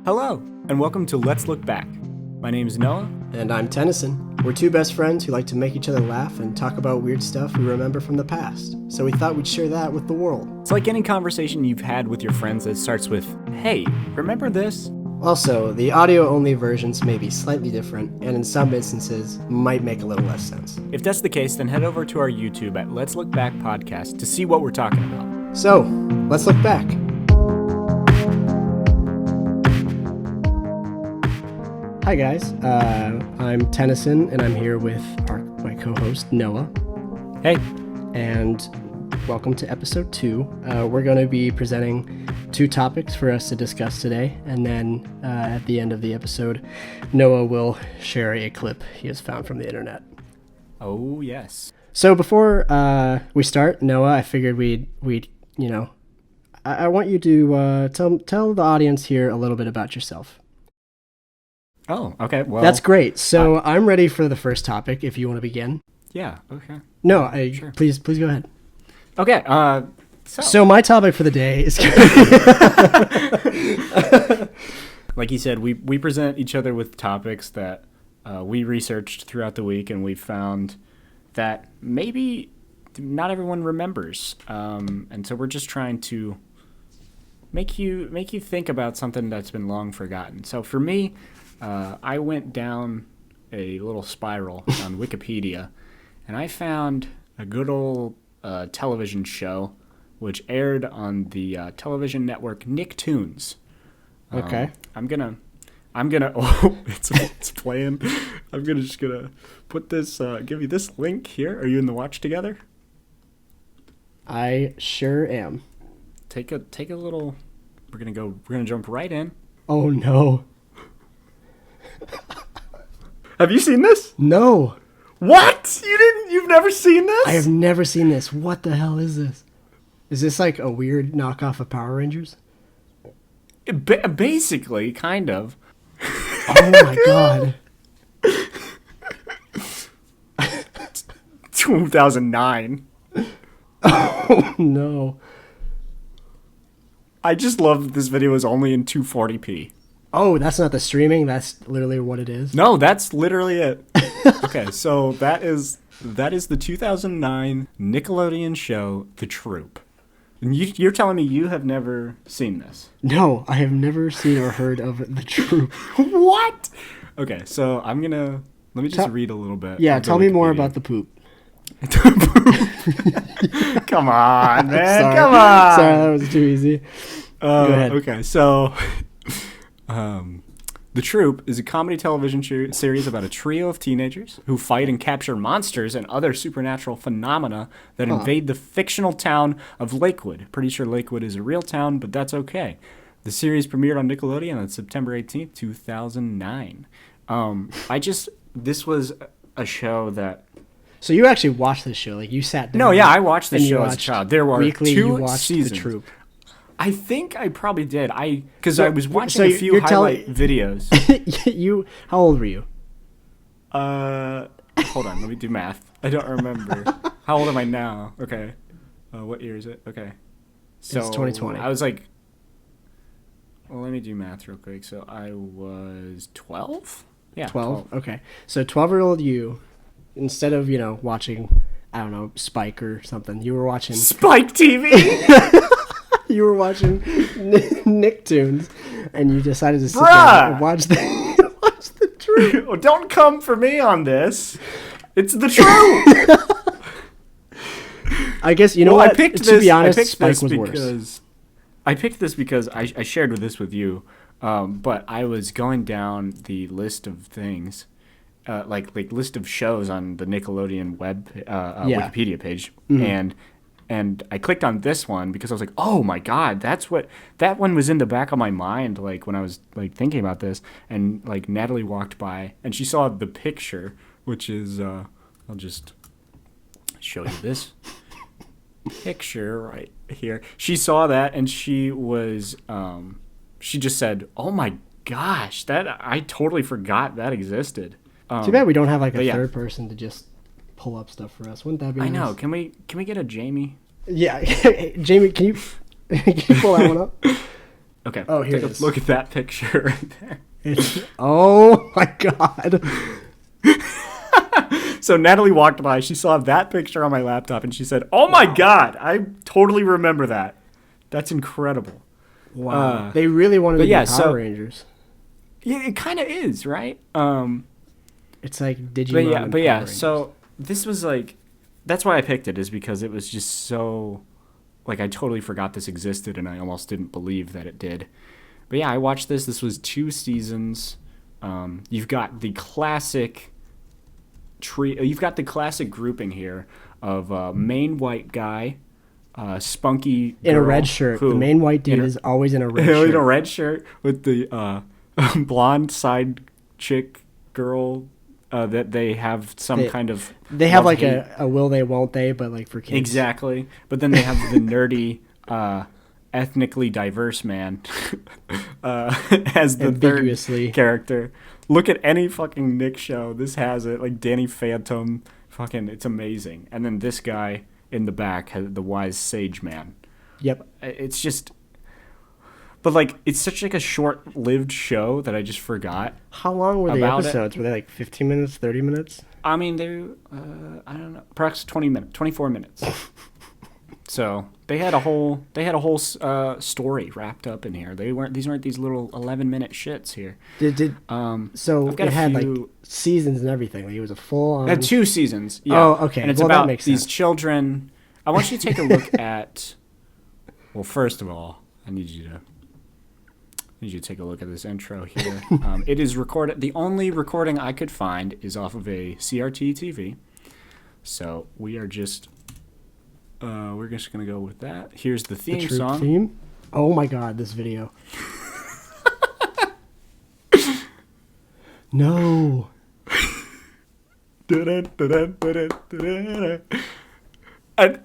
Hello, and welcome to Let's Look Back. My name is Noah. And I'm Tennyson. We're two best friends who like to make each other laugh and talk about weird stuff we remember from the past. So we thought we'd share that with the world. It's like any conversation you've had with your friends that starts with, "Hey, remember this?" Also, the audio-only versions may be slightly different, and in some instances, might make a little less sense. If that's the case, then head over to our YouTube at Let's Look Back Podcast to see what we're talking about. So, let's look back. Hi guys, I'm Tennyson, and I'm here with my co-host Noah. Hey. And welcome to episode 2. We're going to be presenting 2 topics for us to discuss today, and then at the end of the episode, Noah will share a clip he has found from the internet. Oh, yes. So before we start, Noah, I figured we'd I want you to tell the audience here a little bit about yourself. Oh, okay. Well, that's great. So I'm ready for the first topic. If you want to begin. Yeah. Okay. No, sure. Please go ahead. Okay. So my topic for the day is. Like you said, we present each other with topics that we researched throughout the week, and we found that maybe not everyone remembers, and so we're just trying to make you think about something that's been long forgotten. So for me, I went down a little spiral on Wikipedia, and I found a good old television show which aired on the television network Nicktoons. Okay. I'm gonna. Oh, it's playing. I'm just gonna put this. Give you this link here. Are you in the watch together? I sure am. Take a little. We're gonna jump right in. Oh no. Have you seen this? No. What? You've never seen this? I have never seen this. What the hell is this? Is this like a weird knockoff of Power Rangers? Basically, kind of. Oh my god. 2009. Oh no. I just love that this video is only in 240p. Oh, that's not the streaming. That's literally what it is. No, that's literally it. Okay, so that is the 2009 Nickelodeon show, The Troop. And you're telling me you have never seen this? No, I have never seen or heard of The Troop. What? Okay, so let me just read a little bit. Yeah, tell me more about the poop. Come on, man. Sorry. Come on. Sorry, that was too easy. Go ahead. Okay, so The Troop is a comedy television series about a trio of teenagers who fight and capture monsters and other supernatural phenomena that invade the fictional town of Lakewood. Pretty sure Lakewood is a real town, but that's okay. The series premiered on Nickelodeon on September 18th, 2009. This was a show that... So you actually watched this show? Like you sat down? No, yeah, I watched this show as a child. There were weekly, 2 seasons. The Troop. I think I probably did. I was watching a few videos. How old were you? Hold on, let me do math. I don't remember. How old am I now? Okay. What year is it? Okay. So it's 2020. I was like, well, let me do math real quick. So I was 12? Yeah. 12? Okay. So 12-year-old you, instead of, watching, I don't know, Spike or something, you were watching... Spike TV? You were watching Nicktoons, and you decided to sit down and watch the Troop. Oh, don't come for me on this. It's The Troop. I guess, what? I picked to be honest, Spike was worse. I picked this because I shared this with you, but I was going down the list of things, like list of shows on the Nickelodeon Wikipedia page, and I clicked on this one because I was like, oh my god, that one was in the back of my mind, like when I was like thinking about this, and like Natalie walked by and she saw the picture, which is I'll just show you this picture right here. She saw that and she was she just said, oh my gosh, that I totally forgot that existed. Too bad we don't have like a third person to just pull up stuff for us. Wouldn't that be nice? I know. Can we get a Jamie? Yeah. Jamie, can you pull that one up? Okay. Oh, here take it a is. look at that picture right there. Oh my god. So Natalie walked by. She saw that picture on my laptop, and she said, "Oh my god, I totally remember that. That's incredible." Wow. They really wanted to be Power Rangers. Yeah, it kind of is, right? It's like Digimon. But yeah. So this was like, that's why I picked it, is because it was just so, like, I totally forgot this existed, and I almost didn't believe that it did. But yeah, I watched this. This was 2 seasons. You've got the classic you've got the classic grouping here of main white guy, spunky girl in a red shirt. The main white dude is always in a red shirt. In a red shirt with the blonde side chick girl that they have kind of... They have like a will they, won't they, but like for kids. Exactly. But then they have the nerdy... ethnically diverse man as the third character. Look at any fucking Nick show. This has it. Like Danny Phantom. Fucking, it's amazing. And then this guy in the back has the wise sage man. Yep. It's just... But, like, it's such, like, a short-lived show that I just forgot. How long were the episodes? Were they, like, 15 minutes, 30 minutes? I mean, they I don't know. Perhaps 24 minutes. So they had a whole story wrapped up in here. These weren't these little 11-minute shits here. So it had like seasons and everything. Like it was a full on... It had 2 seasons. Yeah. Oh, okay. And it's about these children. I want you to take a look at... Well, first of all, I need you to take a look at this intro here. It is recorded... The only recording I could find is off of a CRT TV. So we are just... we're just going to go with that. Here's the theme song. Theme? Oh my god, this video. No. And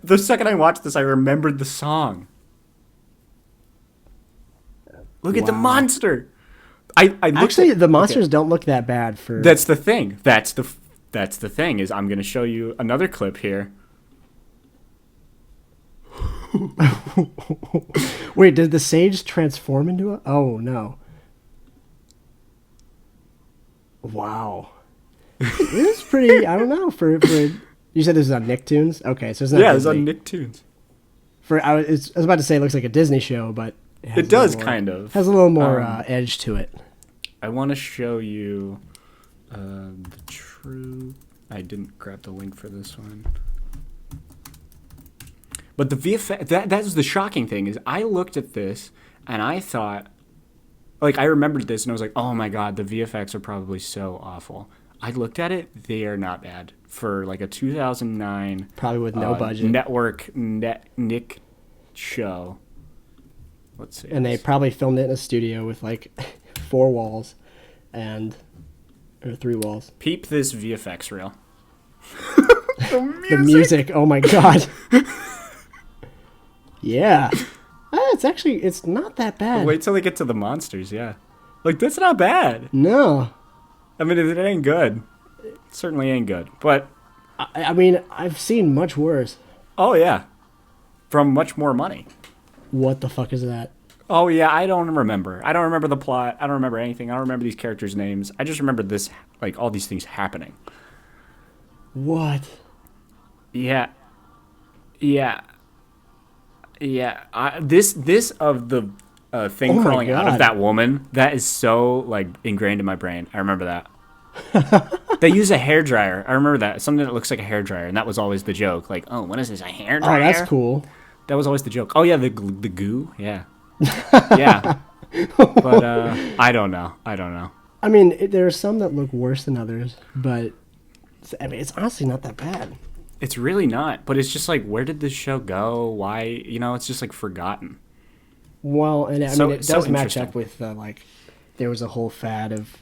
the second I watched this, I remembered the song. Look at the monster. Actually, the monsters don't look that bad for... That's the thing. That's the thing, is I'm going to show you another clip here. Wait, did the sage transform into a... Oh, no. Wow. This is pretty... I don't know. For you said this is on Nicktoons? Okay, so it's not Yeah, it's on Nicktoons. I was about to say it looks like a Disney show, but... It does, kind of. Has a little more edge to it. I want to show you the true... I didn't grab the link for this one. But the VFX, that's the shocking thing, is I looked at this and I thought, like, I remembered this and I was like, oh my god, the VFX are probably so awful. I looked at it, they are not bad. For like a 2009... Probably with no budget. Network Nick show. Let's see. And they probably filmed it in a studio with like 4 walls or 3 walls. Peep this VFX reel. The music, oh my god. Yeah. It's not that bad. Wait till they get to the monsters, yeah. Like, that's not bad. No. I mean, it ain't good. It certainly ain't good. But... I mean, I've seen much worse. Oh, yeah. From much more money. What the fuck is that? Oh, yeah, I don't remember. I don't remember the plot. I don't remember anything. I don't remember these characters' names. I just remember this, like, all these things happening. What? Yeah. Yeah. Yeah, this of the thing crawling out of that woman, that is so, like, ingrained in my brain. I remember that. They use a hairdryer. I remember that. Something that looks like a hairdryer, and that was always the joke. Like, oh, what is this, a hairdryer? Oh, that's cool. That was always the joke. Oh, yeah, the goo, yeah. Yeah. But I don't know. I mean, there are some that look worse than others, but I mean, it's honestly not that bad. It's really not, but it's just like, where did this show go? Why? You know, it's just like forgotten. Well, and I mean, it does match up with like, there was a whole fad of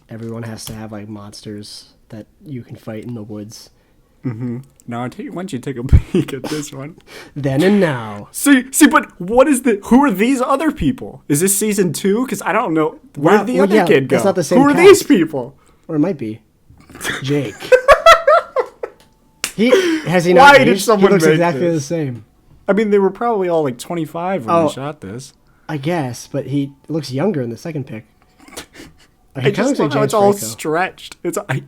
everyone has to have like monsters that you can fight in the woods. Mm-hmm. Now, why don't you take a peek at this one? Then and now. See, but what is who are these other people? Is this season 2? Because I don't know. Where did the other kid go? That's not the same Who are cast. these people? Or it might be Jake. Has he not Why aged? did someone He looks make exactly this? the same. I mean, they were probably all like 25 when they shot this. I guess, but he looks younger in the second pic. I just love how it's all stretched.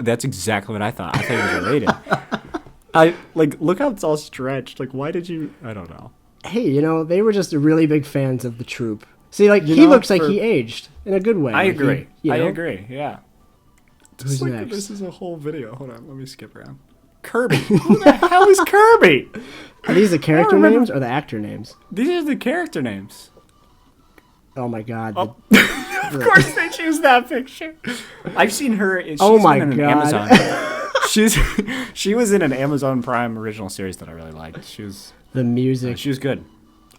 That's exactly what I thought. I thought he was related. Look how it's all stretched. Like, why did you? I don't know. Hey, they were just really big fans of the troupe. See, he looks like he aged in a good way. I agree. I agree. Yeah. Who's next? This is a whole video. Hold on, let me skip around. Kirby. Who the hell is Kirby? Are these the character names or the actor names? These are the character names. Oh my god. Oh. Of course they choose that picture. I've seen her. She's oh my been in god. Amazon. She was in an Amazon Prime original series that I really liked. She was the music. She was good.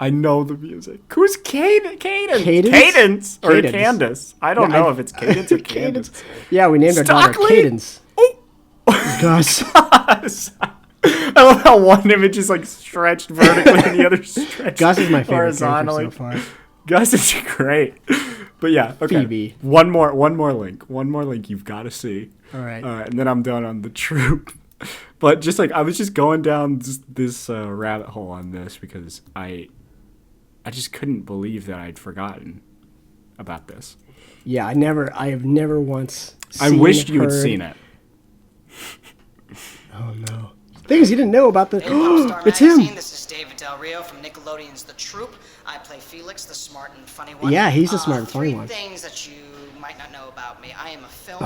I know the music. Who's Cadence? Cadence or Candace? I don't know if it's Cadence or Candace. Yeah, we named our daughter Cadence. Oh, Gus. I love how one image is like stretched vertically and the other stretched Gus is my favorite horizontally. So far. Gus is great. But yeah, okay. Phoebe. One more link you've got to see. All right, and then I'm done on the troupe. But just I was just going down this rabbit hole on this because I just couldn't believe that I'd forgotten about this. Yeah, I have never once I wished you had seen it. Oh no. Things you didn't know about the it's Magazine. him. This is David Del Rio from Nickelodeon's The Troop. I play Felix, the smart and funny one. Yeah, he's the smart and funny one. Three things that you might not know about me. I am a film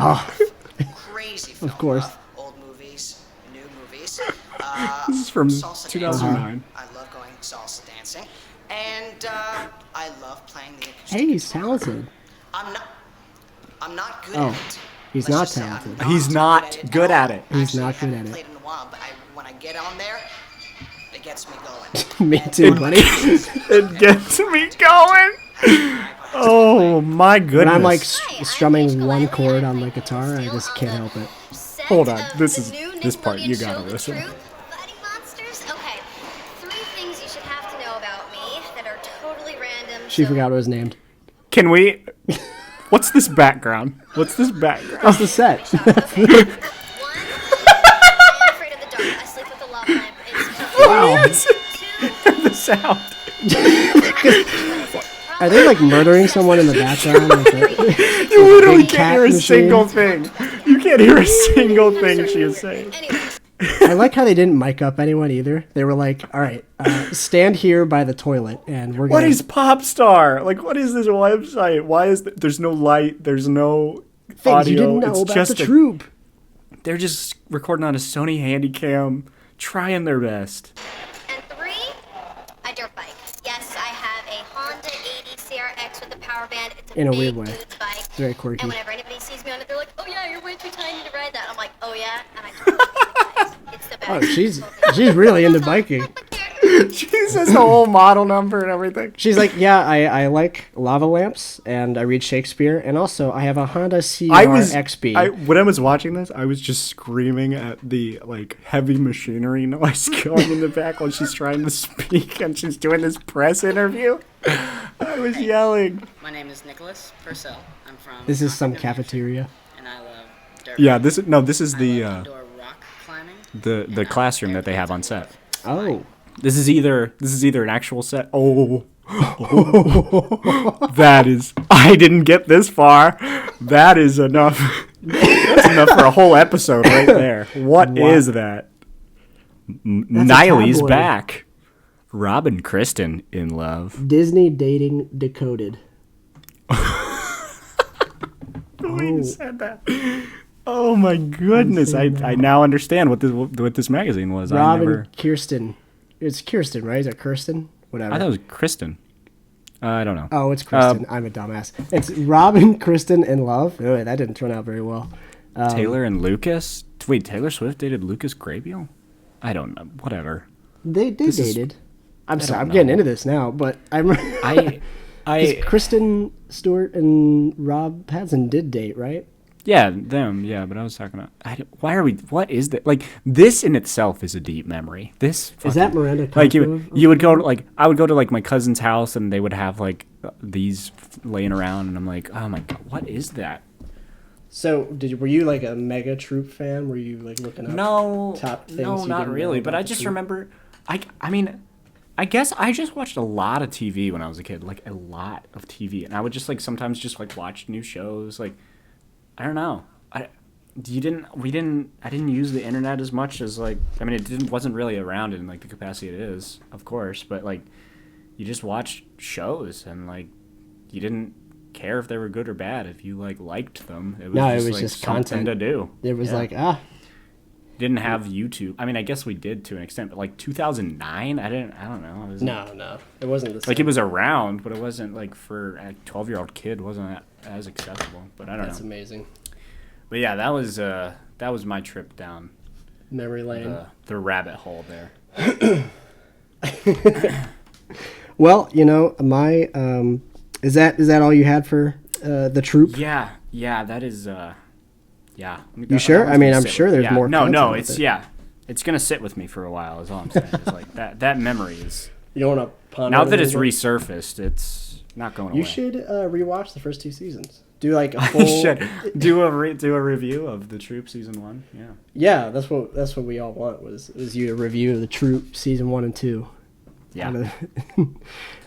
crazy film of course. Old movies, new movies. This is from salsa 2009. I love going salsa dancing. And I love playing the acoustic Hey, he's guitar. talented. I'm not good at it. He's not talented. He's not good at it. He's not good at it. Played in a while, but when I get on there, it gets me going. Me too, buddy. It gets me going. Oh my goodness. When I'm like strumming one chord on the guitar, I just can't help it. Hold on, this part you gotta listen. Okay, 3 things you should have to know about me that are totally random. She forgot what it was named. Can we? What's this background? That's the set. Okay. 1, I am afraid of the dark. I sleep with a lava lamp. It's Wow. The sound. Are they like murdering someone in the background? You literally big can't cat hear a machine? single thing. You can't hear a single thing she is saying. Anyway, I like how they didn't mic up anyone either. They were like, all right, stand here by the toilet and we're going to... What is Popstar? Like, what is this website? Why is there's no light? There's no Things audio. you didn't know It's about just the troupe. They're just recording on a Sony Handycam, trying their best. and 3, a dirt bike. Yes, I have a Honda 80 CRX with a power band. It's a In a big weird way. dude's bike. It's very quirky. And whenever anybody sees me on it, they're like, "Oh yeah, you're way too tiny to ride that." I'm like, "Oh yeah," and I totally get it, guys. It's the best. Oh, she's really into biking. She says the whole model number and everything. She's like, yeah, I like lava lamps and I read Shakespeare and also I have a Honda I was CR-XB. when I was watching this, I was just screaming at the heavy machinery noise going in the back while she's trying to speak and she's doing this press interview. I was yelling. My name is Nicholas Purcell. I'm from. This is some cafeteria. And I love dirt. Yeah, this is the indoor rock climbing. the classroom that they have on set. Oh. This is either an actual set. Oh. That is. I didn't get this far. That is enough. That's enough for a whole episode right there. What is that? Niley's tabloid. back. Rob and Kristen in love. Disney dating decoded. The way you said that. Oh my goodness! I now understand what this magazine was. Rob and Kirsten. It's Kirsten, right? Is it Kirsten? Whatever. I thought it was Kristen. I don't know. Oh, it's Kristen. I'm a dumbass. It's Rob and Kristen in love. Oh, that didn't turn out very well. Taylor and Lucas. Wait, Taylor Swift dated Lucas Grabeel? I don't know. Whatever. They This is- dated. I'm sorry. I'm know. getting into this now, but I'm. I Kristen Stewart and Rob Pattinson did date, right? yeah, them. Yeah, but I was talking about. Why are we? What is that? Like this in itself is a deep memory. This Is that Miranda? like Cosgrove? you would go to I would go to my cousin's house and they would have these laying around and I'm like, oh my god, what is that? So, were you like a mega Troop fan? Were you like looking up? No, top things no, you not didn't really. know But about I the just Troop? remember, I mean, I guess I just watched a lot of TV when I was a kid, like a lot of TV, and I would just like sometimes just like watch new shows. Like I don't know, I didn't use the internet as much as like I mean wasn't really around in like the capacity it is, of course, but like you just watched shows and like you didn't care if they were good or bad if you like liked them. It was like just something content to do. It was Didn't have YouTube. I mean, I guess we did to an extent, but like 2009, I don't know. No, it wasn't the same. Like it was around, but it wasn't like for a 12-year-old kid wasn't as accessible. But I don't know. That's amazing. But yeah, that was my trip down memory lane. The rabbit hole there. Well, my is that all you had for the troop? Yeah, that is. Yeah. You sure? I mean, I'm sure there's more. No, it's it's gonna sit with me for a while. Is all I'm saying. It's like that memory is. You don't want to ponder. Now that it's resurfaced, it's not going away. You should rewatch the first 2 seasons. Do like a full. Should do a review of the Troop season 1. Yeah. Yeah, that's what we all want was you a review of the Troop season 1 and 2. Yeah. So it's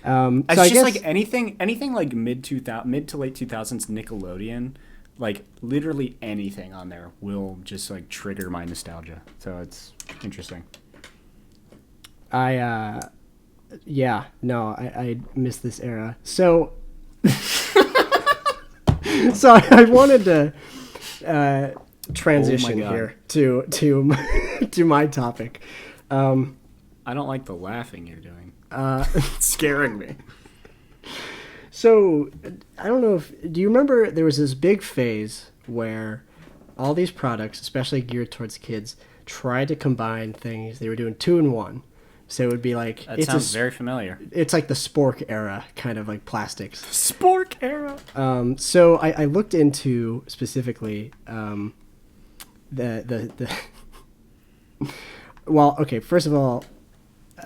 I just guess, like anything like mid to late 2000s Nickelodeon, like literally anything on there will just like trigger my nostalgia. So it's interesting. I miss this era. So so I wanted to transition here to my topic. I don't like the laughing you're doing. It's scaring me. So, I don't know do you remember there was this big phase where all these products, especially geared towards kids, tried to combine things. They were doing 2-in-1. So it would be like... That sounds very familiar. It's like the Spork era, kind of like plastics. Spork era! So I looked into, specifically, the Well, okay, first of all,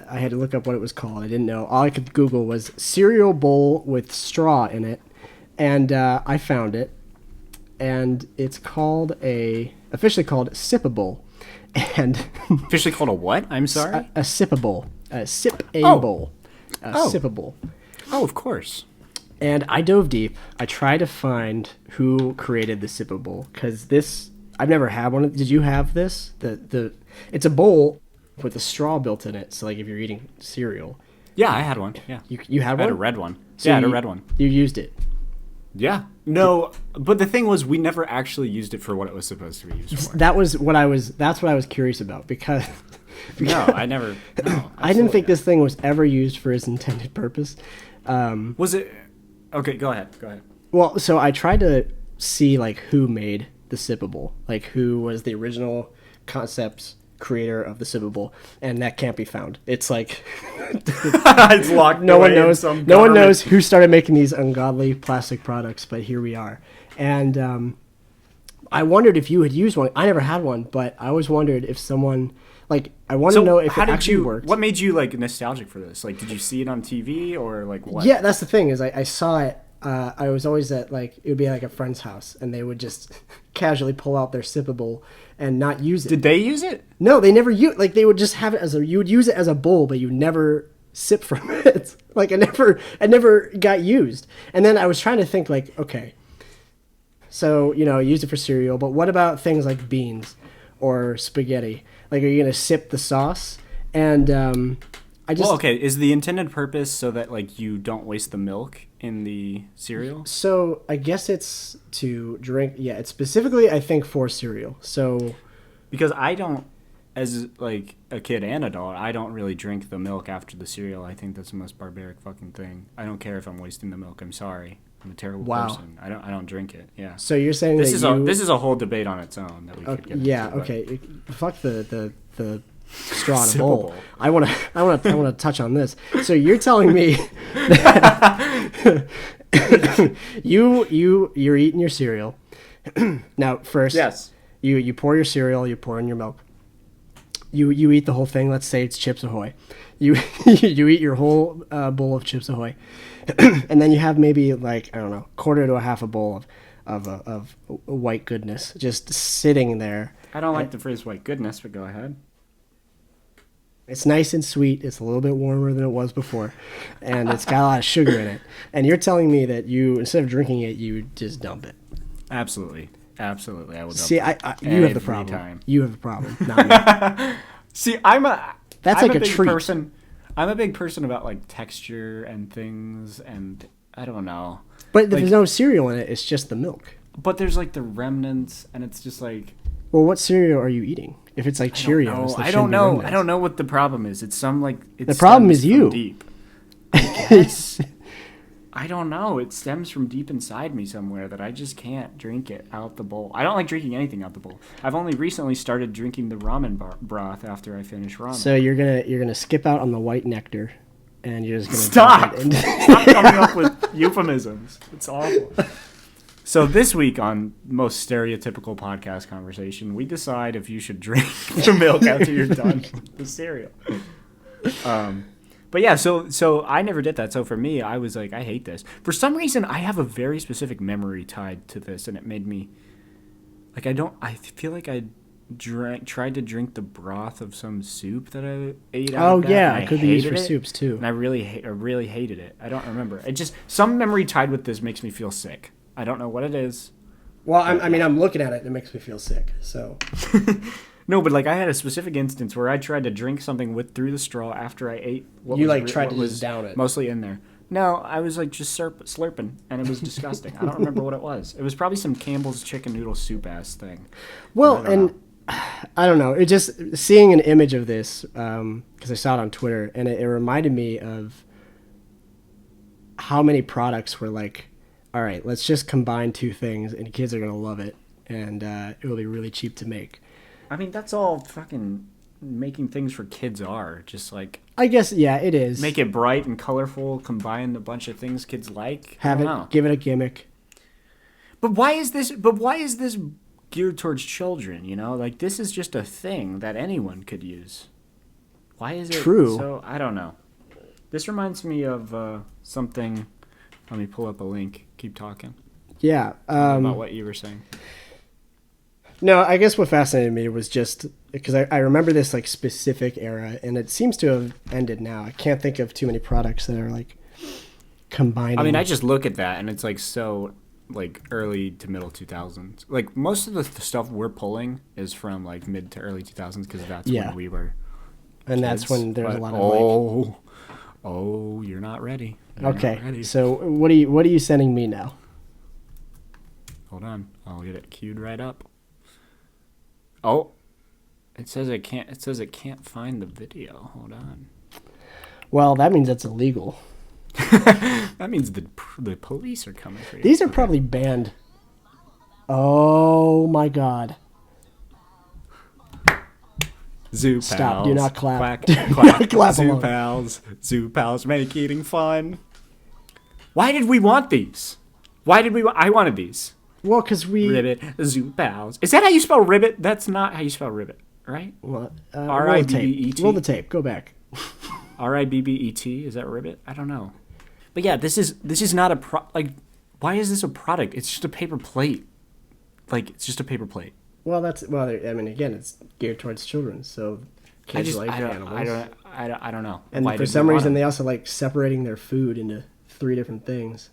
I had to look up what it was called. I didn't know. All I could Google was cereal bowl with straw in it, and I found it. And it's officially called Sippable. And officially called a what? I'm sorry? A Sippable. Sippable. Sippable. Oh, of course. And I dove deep. I tried to find who created the Sippable, because I've never had one. Did you have this? It's a bowl with a straw built in it. So like if you're eating cereal. Yeah, I had one. Yeah. You had one? I had a red one. So I had a red one. You used it. Yeah. No, but the thing was we never actually used it for what it was supposed to be used for. That's what I was curious about because no, I never no, I didn't think this thing was ever used for its intended purpose. Was it Okay, go ahead. Well, so I tried to see like who made the Sippable, like who was the original concept creator of the Sippable, and that can't be found. It's like it's locked. No one knows. No one knows who started making these ungodly plastic products, but here we are. And I wondered if you had used one. I never had one, but I always wondered if someone I want to know if it actually worked. What made you like nostalgic for this? Like, did you see it on TV or like what? Yeah, that's the thing is I saw it. I was always at it would be like a friend's house, and they would just casually pull out their Sippable and not use it. Did they use it? No, they never use. Like they would just have it you would use it as a bowl, but you never sip from it. Like it never got used. And then I was trying to think okay, so I used it for cereal, but what about things like beans or spaghetti? Like, are you gonna sip the sauce? And is the intended purpose so that like you don't waste the milk in the cereal? So I guess it's to drink. Yeah, it's specifically I think for cereal. So because I don't, as like a kid and adult, I don't really drink the milk after the cereal. I think that's the most barbaric fucking thing. I don't care if I'm wasting the milk. I'm sorry. I'm a terrible person. I don't drink it. Yeah. So you're saying this is a whole debate on its own that we could get into. Yeah. Okay. Fuck the straw in a bowl. I want to touch on this. So you're telling me that you're eating your cereal. Now first, yes, you pour your cereal, you pour in your milk. You eat the whole thing. Let's say it's Chips Ahoy. You eat your whole bowl of Chips Ahoy, and then you have maybe quarter to a half a bowl of white goodness just sitting there. I don't like the phrase white goodness, but go ahead. It's nice and sweet. It's a little bit warmer than it was before, and it's got a lot of sugar in it. And you're telling me that you, instead of drinking it, you just dump it. Absolutely. Absolutely. I will dump See, it you have the problem. time. You have the problem, not me. See, That's I'm like a big treat. person. I'm a big person about like texture and things, and I don't know. But there's no cereal in it. It's just the milk. But there's like the remnants, and it's just like. Well, what cereal are you eating? If it's like Cheerios, I don't know. I don't know what the problem is. It's some like. The problem is you. Deep. I don't know. It stems from deep inside me somewhere that I just can't drink it out the bowl. I don't like drinking anything out the bowl. I've only recently started drinking the ramen broth after I finish ramen. So you're gonna skip out on the white nectar, and you're just gonna stop. Stop coming up with euphemisms. It's awful. So this week on most stereotypical podcast conversation, we decide if you should drink the milk after you're done with the cereal. But yeah, so I never did that. So for me, I was like, I hate this. For some reason, I have a very specific memory tied to this, and it made me like I feel like I tried to drink the broth of some soup that I ate. Out of that, yeah, it could be used for soups too. And I really hated it. I don't remember. It just some memory tied with this makes me feel sick. I don't know what it is. Well, I'm looking at it and it makes me feel sick. So. No, but like I had a specific instance where I tried to drink something through the straw after I ate. Tried to just down it. Mostly in there. No, I was like just slurping, and it was disgusting. I don't remember what it was. It was probably some Campbell's chicken noodle soup ass thing. Well, I don't know. It just seeing an image of this because I saw it on Twitter, and it reminded me of how many products were like, all right, let's just combine two things, and kids are gonna love it, and it will be really cheap to make. I mean, that's all fucking making things for kids are. Just like... I guess, yeah, it is. Make it bright and colorful, combine a bunch of things kids like. Give it a gimmick. But why is this geared towards children, you know? Like, this is just a thing that anyone could use. Why is it... True. So, I don't know. This reminds me of something... Let me pull up a link. Keep talking. Yeah. About what you were saying. No, I guess what fascinated me was just because I remember this like specific era, and it seems to have ended now. I can't think of too many products that are like combining. I mean, I just look at that, and it's like so like early to middle 2000s. Like most of the stuff we're pulling is from like mid to early 2000s because that's when we were. And kids. that's when there's a lot of you're not ready. Okay, so what are you sending me now? Hold on, I'll get it queued right up. Oh, it says it can't. It says it can't find the video. Hold on. Well, that means it's illegal. That means the police are coming for you. These are probably banned. Oh my God! Zoo pals. Stop! Do not clap. Quack, Do quack. not clap Zoo along. pals. Zoo pals make eating fun. Why did we want these? Why did we? I wanted these. Well, because Ribbit, Zoo pals. Is that how you spell ribbit? That's not how you spell ribbit, right? What? R-I-B-B-E-T. Roll the tape. Go back. R-I-B-B-E-T. Is that ribbit? I don't know. But yeah, this is not a why is this a product? It's just a paper plate. Like it's just a paper plate. Well, I mean, again, it's geared towards children, so kids like animals. I don't know. And why for some reason, they also like separating their food into 3 different things.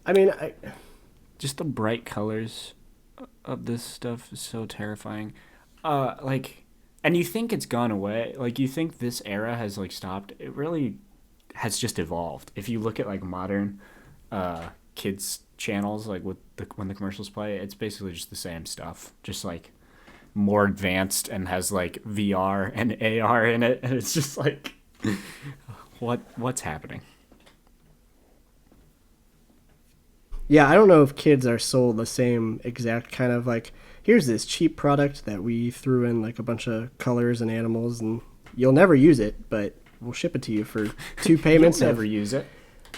I mean, just the bright colors of this stuff is so terrifying. And you think it's gone away. Like, you think this era has, like, stopped. It really has just evolved. If you look at, like, modern kids' channels, like, when the commercials play, it's basically just the same stuff. Just, like, more advanced and has, like, VR and AR in it. And it's just, like, what's happening? Yeah, I don't know if kids are sold the same exact kind of like, here's this cheap product that we threw in like a bunch of colors and animals, and you'll never use it, but we'll ship it to you for 2 payments. You'll never use it.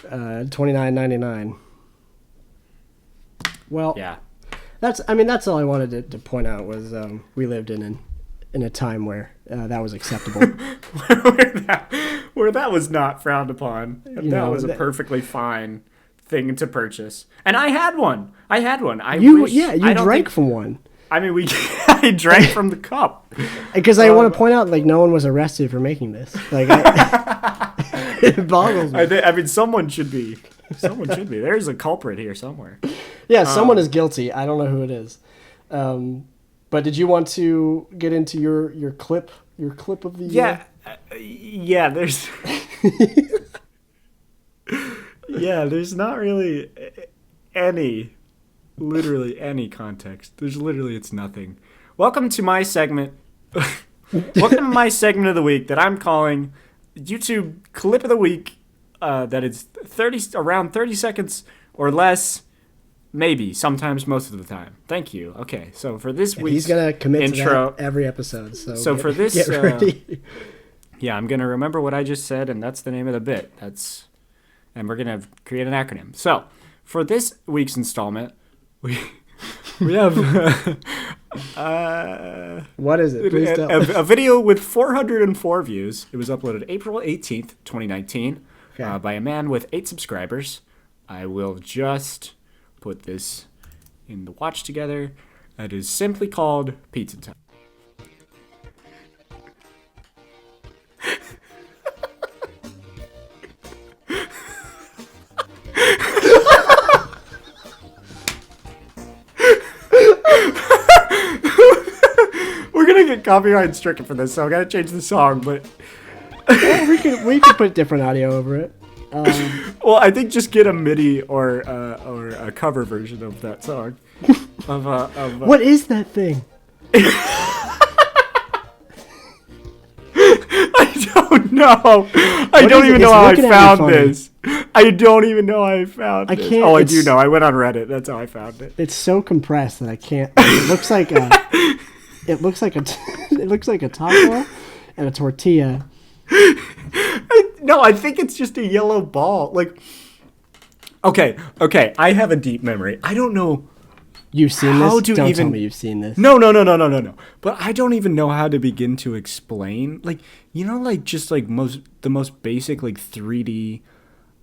$29.99. Well, yeah, that's all I wanted to point out was we lived in a time where that was acceptable. where that was not frowned upon. That was a perfectly fine thing to purchase. And I had one. You drank from one. I mean, we I drank from the cup. Because I want to point out, like, no one was arrested for making this. Like, it boggles me. I mean, someone should be. Someone should be. There's a culprit here somewhere. Yeah, someone is guilty. I don't know who it is. But did you want to get into your clip of the Yeah. Yeah, there's yeah, there's not really literally any context. It's nothing. Welcome to my segment. Welcome to my segment of the week that I'm calling YouTube Clip of the Week. That is around 30 seconds or less, maybe, sometimes most of the time. Thank you. Okay, so for this week's he's gonna commit intro, to that every episode. So for this, get ready. Yeah, I'm gonna remember what I just said, and that's the name of the bit. And we're gonna create an acronym. So for this week's installment, we have what is it? Please tell. A video with 404 views. It was uploaded April 18th, 2019, by a man with 8 subscribers. I will just put this in the watch together. It is simply called Pizza Time. We're gonna get copyright stricken for this, so I gotta change the song. But Well, we could put different audio over it. well, I think just get a MIDI or a cover version of that song. What is that thing? I don't know. I don't even know how I found this. I don't even know how I found this. can't- Oh, I it's- do know. I went on Reddit. That's how I found it. It's so compressed that I can't. It looks like a. It looks like a taco and a tortilla. No, I think it's just a yellow ball. Like, okay. I have a deep memory. I don't know. You've seen How this? do Don't even- tell me you've seen this. No. But I don't even know how to begin to explain. Like, you know, like just like the most basic like 3D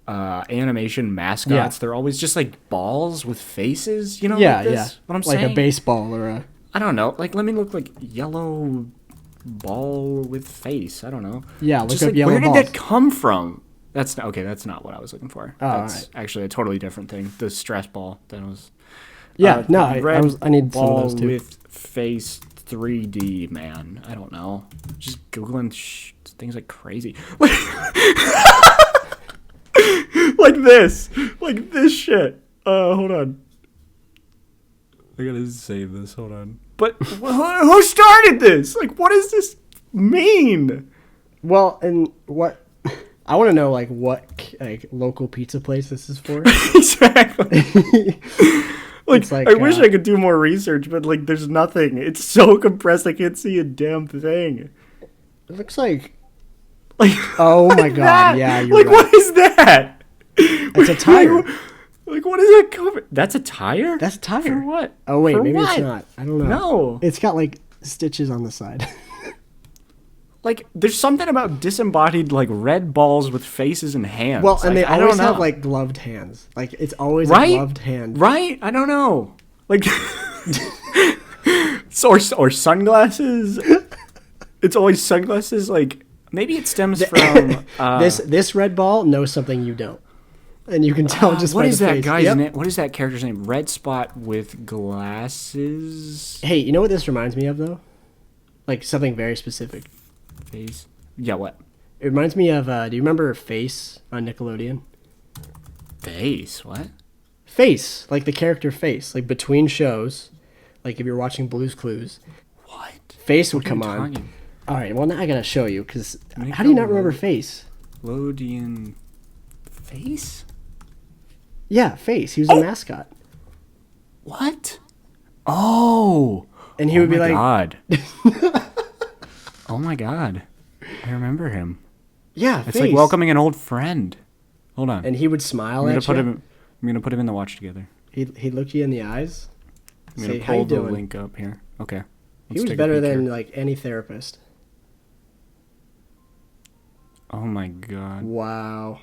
animation mascots. Yeah. They're always just like balls with faces. You know? Yeah, like this? yeah. What I'm like saying? a baseball or a. I don't know. Like, let me look like yellow ball with face. I don't know. Yeah, look just up like yellow where balls. did that come from? That's okay. That's not what I was looking for. Oh, That's alright. actually a totally different thing. The stress ball that was. Yeah, no, I need some of ball those too. with face 3D, man. I don't know. Just googling things like crazy. Like this shit. Hold on. I gotta save this. Hold on. But who started this? Like, what does this mean? Well, and what I want to know, like what like local pizza place this is for. Exactly. It's like, I wish I could do more research, but like, there's nothing. It's so compressed, I can't see a damn thing. It looks like. Like, Oh my like god! that. Yeah, you're like, right. what is that? It's a tire. Like, what is that cover? That's a tire? That's a tire. For what? Oh wait, For maybe what? it's not. I don't know. No. It's got like stitches on the side. Like, there's something about disembodied, like, red balls with faces and hands. Well, and like, they I always don't have know. like gloved hands. Like it's always Right? a gloved hand. Right? I don't know. Like, or sunglasses. It's always sunglasses. Like, maybe it stems from This red ball knows something you don't, and you can tell just what by is the that face. guy's Yep. name? What is that character's name? Red Spot with glasses. Hey, you know what this reminds me of though? Like something very specific. Face. Yeah. What? It reminds me of. Do you remember Face on Nickelodeon? Face. What? Face, like the character Face, like between shows, like if you're watching Blue's Clues, What? Face would What are you come on. talking- All right, well now I gotta show you because how do you not remember Face? Nickelodeon. Face. Yeah, Face. He was a mascot, What? Oh. and he would be like, God. Oh my God. I remember him. "Yeah, It's Face." like welcoming an old friend. Hold on. and he would smile I'm gonna at put you. him. I'm gonna put him in the watch together. He'd look you in the eyes. I'm Say, gonna "How you pull the doing?" link up here. Okay. He Let's was take a better peek than here. like any therapist. Oh my God. Wow.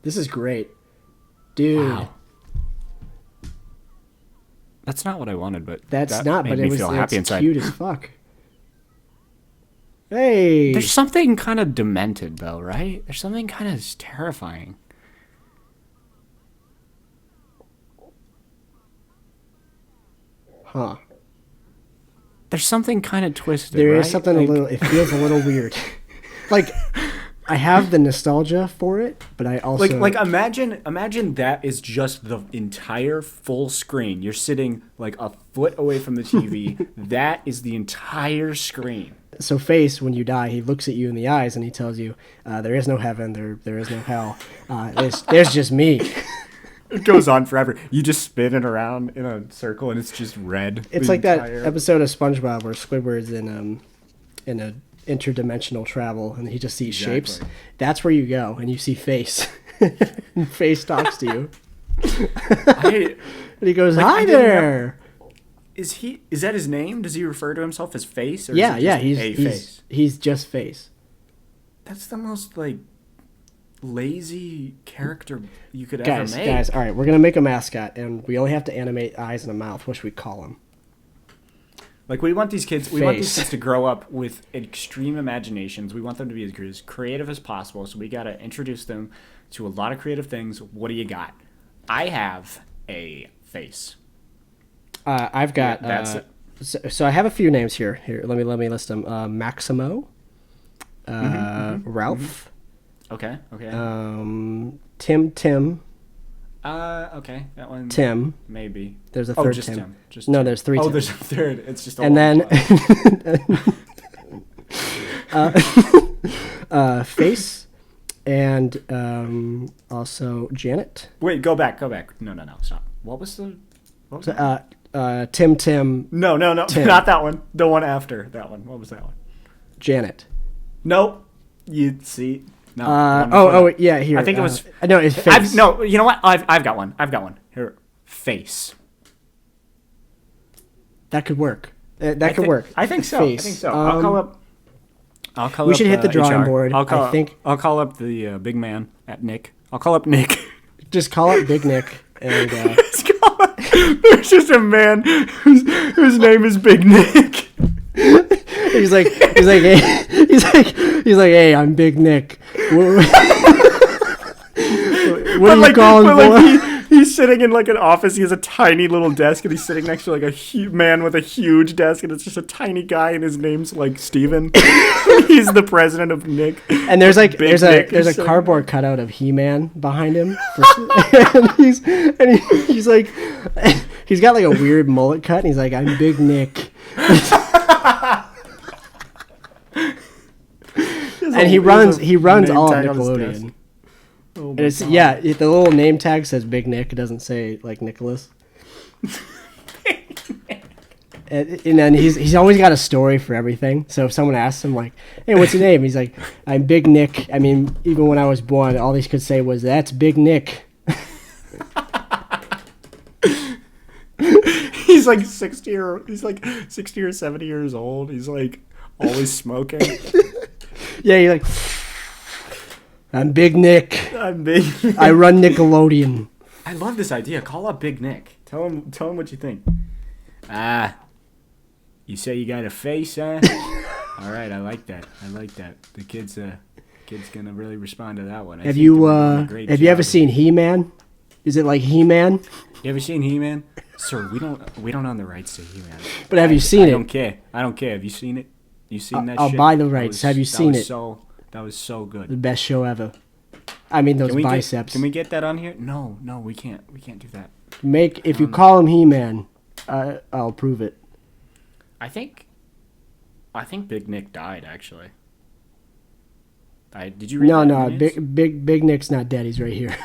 This is great. Dude. Wow. That's not what I wanted, but That's that not. made But me it was feel happy it's inside. cute as fuck. Hey. There's something kind of demented, though, right? There's something kind of terrifying. Huh. There's something kind of twisted. There right? is something Like, a little. It feels a little weird. Like, I have the nostalgia for it, but I also like imagine that is just the entire full screen. You're sitting like a foot away from the TV. That is the entire screen. So Face, when you die, he looks at you in the eyes and he tells you, "There is no heaven. There is no hell. There's just me." It goes on forever. You just spin it around in a circle, and it's just red. It's like that episode of SpongeBob where Squidward's in a interdimensional travel, and he just sees shapes. That's where you go, and you see Face. And Face talks to you, and he goes, "Hi there." Is that his name? Does he refer to himself as Face? Or Yeah, is it just Face? He's just Face. That's the most like lazy character you could ever make. Guys, all right, we're gonna make a mascot, and we only have to animate eyes and a mouth. What should we call him? Like we want these kids to grow up with extreme imaginations. We want them to be as creative as possible. So we got to introduce them to a lot of creative things. What do you got? I have a Face. I've got. That's it. So I have a few names here. Here, let me list them. Maximo, Ralph. Okay. Tim. Okay. That one. Tim. Maybe. There's a third just Tim. Just no, Tim. there's three. Oh, Tims. there's a third. It's just. And then. Face, and also Janet. Wait, go back. No, stop. What was that? Tim. No, Tim. not that one. The one after that one. What was that one? Janet. Nope. You see. No. Yeah. Here. I think it was. No, it's Face. No, you know what? I've got one. Here, Face. That could work. That could work. I think so. Face. I'll call up. We should hit the drawing HR. board. I'll call up the big man at Nick. I'll call up Nick. Just call up Big Nick and. There's just a man whose name is Big Nick. He's like, hey, I'm Big Nick. What are you calling for? He's sitting in like an office. He has a tiny little desk, and he's sitting next to like a man with a huge desk, and it's just a tiny guy, and his name's like Steven. He's the president of Nick. And there's like there's a cardboard cutout of He-Man behind him, and he's like he's got like a weird mullet cut, and he's like, I'm Big Nick. And he runs all of Nickelodeon. Oh and it's God. The little name tag says Big Nick. It doesn't say like Nicholas. and then he's always got a story for everything. So if someone asks him like, "Hey, what's your name?" He's like, "I'm Big Nick." I mean, even when I was born, all they could say was, "That's Big Nick." He's like 60 or 70 years old. He's like always smoking. Yeah, he's like, I'm Big Nick. I'm Big Nick. I run Nickelodeon. I love this idea. Call up Big Nick. Tell him what you think. You say you got a face, huh? All right, I like that. The kid's gonna really respond to that one. Have you ever seen He-Man? Is it like He-Man? You ever seen He-Man? Sir, we don't own the rights to He-Man. But have you seen it? I don't care. Have you seen it? You seen that I'll shit? buy the rights. Have you seen it? That was so good. The best show ever. I mean, those biceps. Can we get that on here? No, we can't. We can't do that. If you call him He-Man, I'll prove it. I think Big Nick died, actually. Did you read that? No. Big Nick's not dead. He's right here.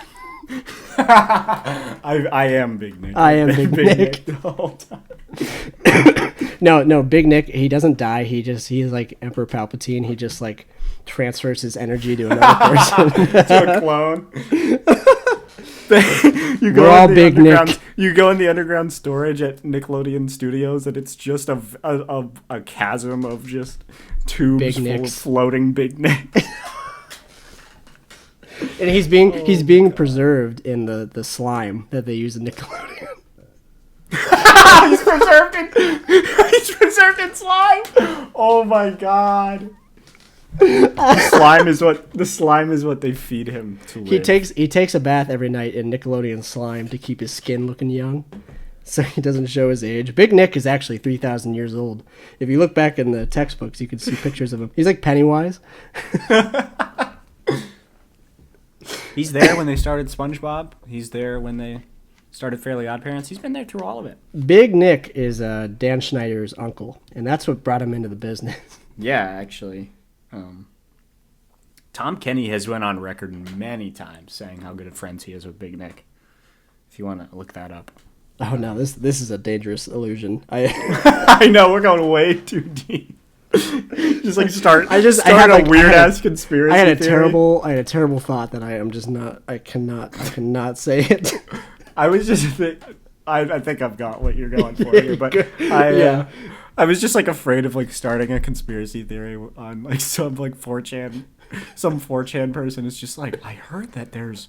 I am Big Nick. I am Big Nick the whole time. No, Big Nick, he doesn't die. He's like Emperor Palpatine. He just like transfers his energy to another person. To a clone. We're all Big Nick. You go in the underground storage at Nickelodeon Studios, and it's just a chasm of just tubes full of floating Big Nick. And he's being preserved in the slime that they use in Nickelodeon. He's preserved in slime. Oh my god. The slime is what they feed him to live. He takes a bath every night in Nickelodeon slime to keep his skin looking young, so he doesn't show his age. Big Nick is actually 3,000 years old. If you look back in the textbooks, you can see pictures of him. He's like Pennywise. He's there when they started SpongeBob. He's there when they started Fairly Odd Parents. He's been there through all of it. Big Nick is Dan Schneider's uncle, and that's what brought him into the business. Yeah, actually. Tom Kenny has went on record many times saying how good of friends he is with Big Nick. If you want to look that up. Oh no, this is a dangerous illusion. I know, we're going way too deep. Just like I had a weird ass conspiracy. I had a theory. terrible thought that I cannot say it. I was just I think I've got what you're going for here, but I was just like afraid of like starting a conspiracy theory on like some 4chan person is just like, I heard that there's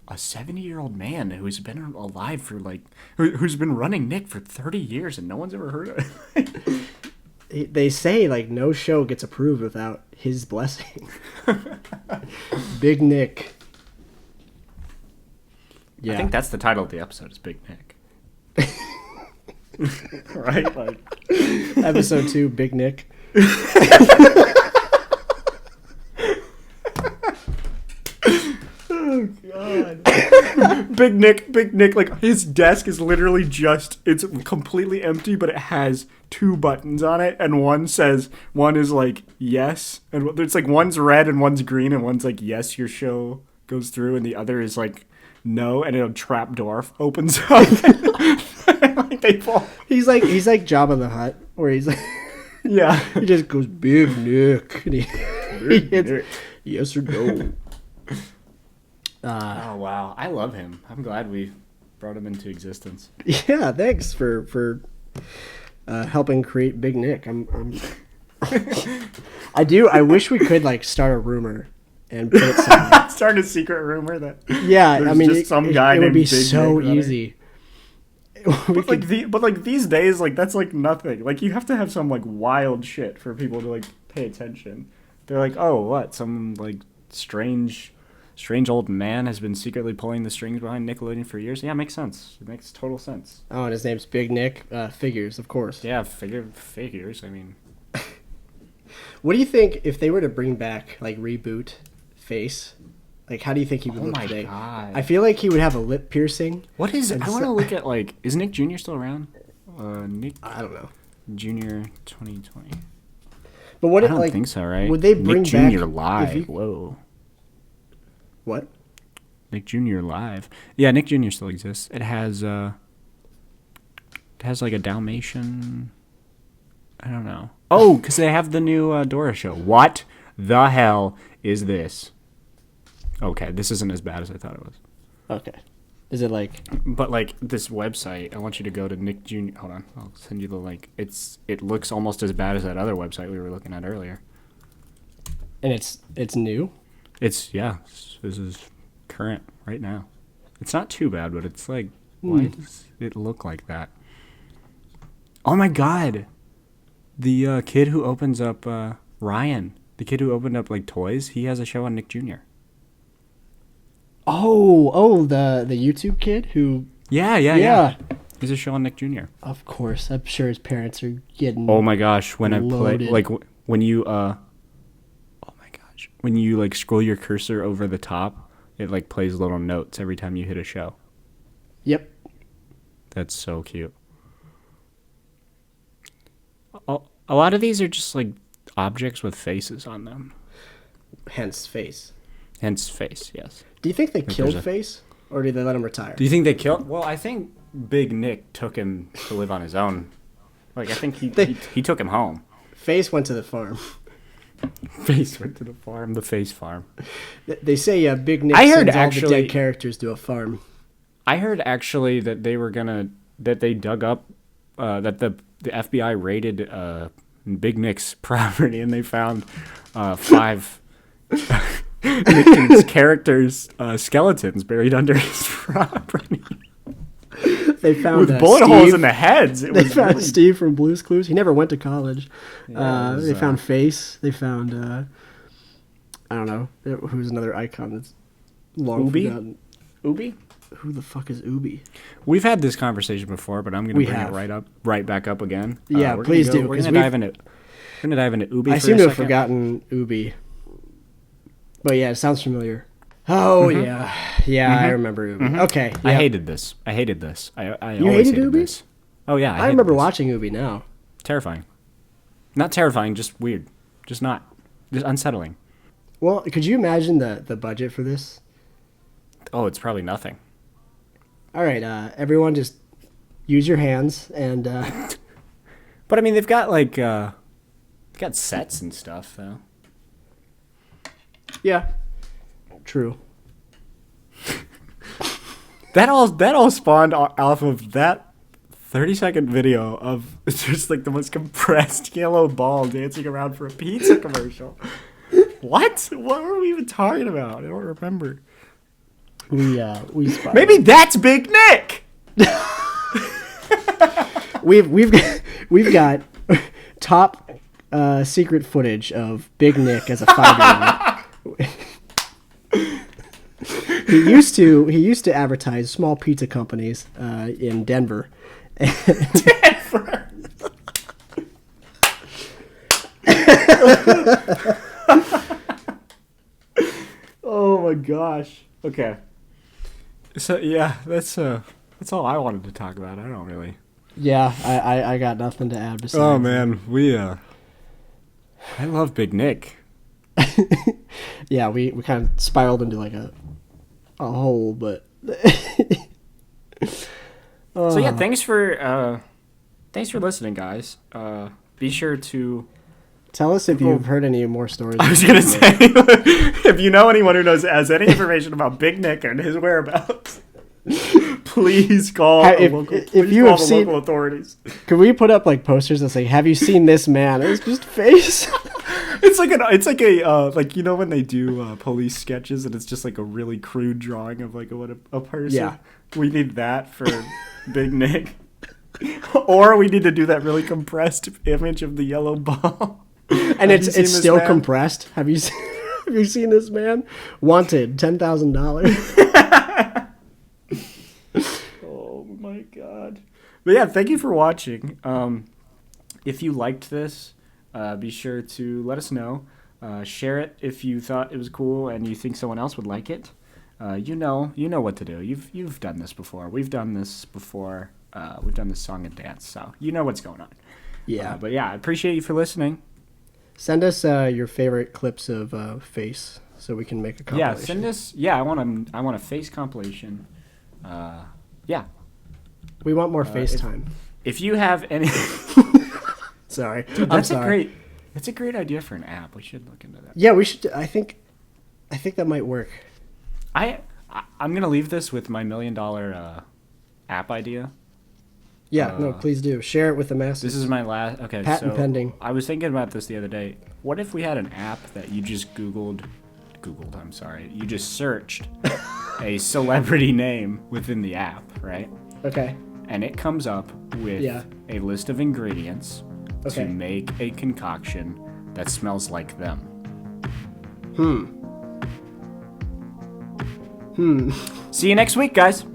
a 70-year-old man who's been alive for like who's been running Nick for 30 years and no one's ever heard of it. They say like no show gets approved without his blessing. Big Nick. Yeah. I think that's the title of the episode is Big Nick. Right? Like episode 2, Big Nick. Oh god. Big Nick, like his desk is literally it's completely empty, but it has 2 buttons on it, and one is like yes, and it's like one's red and one's green, and one's like yes, your show goes through, and the other is like no, and a trap door opens up. Like they fall. He's like Jabba the Hutt, where he's like, yeah, he just goes Big Nick, and he hits yes or no. Oh wow, I love him. I'm glad we brought him into existence. Yeah, thanks for helping create Big Nick. I wish we could like start a rumor and put it somewhere. Start a secret rumor that I mean, just some guy it would named be Big so Nick easy. But these days, like that's like nothing. Like you have to have some like wild shit for people to like pay attention. They're like, oh, what? Some like strange old man has been secretly pulling the strings behind Nickelodeon for years. Yeah, it makes sense. It makes total sense. Oh, and his name's Big Nick. Figures, of course. Yeah, figures. I mean, what do you think if they were to bring back like reboot Face? Like, how do you think he would look today? Oh my god! I feel like he would have a lip piercing. What is it? I want to look at like, is Nick Jr. still around? Nick. I don't know. Jr. 2020. But what? I don't think so, right? Would they bring Nick back Jr. live? Whoa. What? Nick Jr. live? Yeah, Nick Jr. still exists. It has like a Dalmatian. I don't know. Oh, because they have the new Dora show. What the hell is this? Okay, this isn't as bad as I thought it was. Okay. Is it like... But, like, this website, I want you to go to Nick Jr. Hold on, I'll send you the link. It looks almost as bad as that other website we were looking at earlier. And it's new? This is current right now. It's not too bad, but it's like, why does it look like that? Oh my god! The kid who opens up, Ryan, the kid who opened up, like, toys, he has a show on Nick Jr. Oh, the YouTube kid who... Yeah. He's a show on Nick Jr. Of course. I'm sure his parents are getting Oh my gosh, when loaded. I play... Like, when you, when you, like, scroll your cursor over the top, it, like, plays little notes every time you hit a show. Yep. That's so cute. A lot of these are just, like, objects with faces on them. Hence face, yes. Do you think they killed Face? Or did they let him retire? Do you think they killed... Well, I think Big Nick took him to live on his own. Like, I think he took him home. Face went to the farm. Face went to the farm, the Face farm. They say Big Nick sends all the dead characters to a farm. I heard actually that they were that they dug up, that the FBI raided Big Nick's property and they found 5 Nick's characters' skeletons buried under his property. They found with bullet holes in the heads. They found Steve from Blue's Clues. He never went to college. Yeah, they found Face. They found I don't know. Who's another icon that's long OOBI? forgotten? OOBI? Who the fuck is OOBI? We've had this conversation before, but I'm going to bring it right back up again. Yeah, please do. We're going to dive into OOBI. I seem to have forgotten OOBI. But yeah, it sounds familiar. Oh yeah, I remember OOBI. Okay, I yeah. hated this. I always hated hated OOBI? this. Oh yeah, I remember this. watching OOBI now. Terrifying. Not terrifying, just weird. Just unsettling. Well, could you imagine the budget for this? Oh, it's probably nothing. All right, everyone, just use your hands and. But I mean, they've got like, they got sets and stuff though. Yeah. True. That all spawned off of that 30-second video of just like the most compressed yellow ball dancing around for a pizza commercial. What? What were we even talking about? I don't remember. We Maybe that's Big Nick. we've got top secret footage of Big Nick as a 5-year-old. He used to advertise small pizza companies in Denver. Denver. Oh my gosh. Okay. So yeah, that's all I wanted to talk about. I don't really. Yeah, I got nothing to add besides. Oh man, I love Big Nick. Yeah, we kind of spiraled into like a hole, but. So yeah, thanks for listening, guys. Be sure to tell us if you've heard any more stories. I was gonna say, if you know anyone who has any information about Big Nick and his whereabouts, please call the local authorities. Could we put up like posters that say, "Have you seen this man?" It's just face. It's like you know when they do police sketches and it's just like a really crude drawing of like a person. Yeah, we need that for Big Nick, or we need to do that really compressed image of the yellow ball. And it's still compressed. Have you seen this man? Wanted $10,000. Oh my god! But yeah, thank you for watching. If you liked this, be sure to let us know. Share it if you thought it was cool and you think someone else would like it. You know what to do. You've done this before. We've done this before. We've done this song and dance, so you know what's going on. Yeah. But yeah, I appreciate you for listening. Send us your favorite clips of Face so we can make a compilation. Yeah, send us. Yeah, I want a Face compilation. Yeah. We want more FaceTime. If you have any. Sorry. Dude, that's a great idea for an app. We should look into that. Yeah, we should. I think that might work. I'm gonna leave this with my $1 million app idea. Yeah, no, please do. Share it with the masses. This is my last. Okay, patent pending. I was thinking about this the other day. What if we had an app that you just Googled? I'm sorry. You just searched a celebrity name within the app, right? Okay. And it comes up with a list of ingredients to make a concoction that smells like them. See you next week, guys.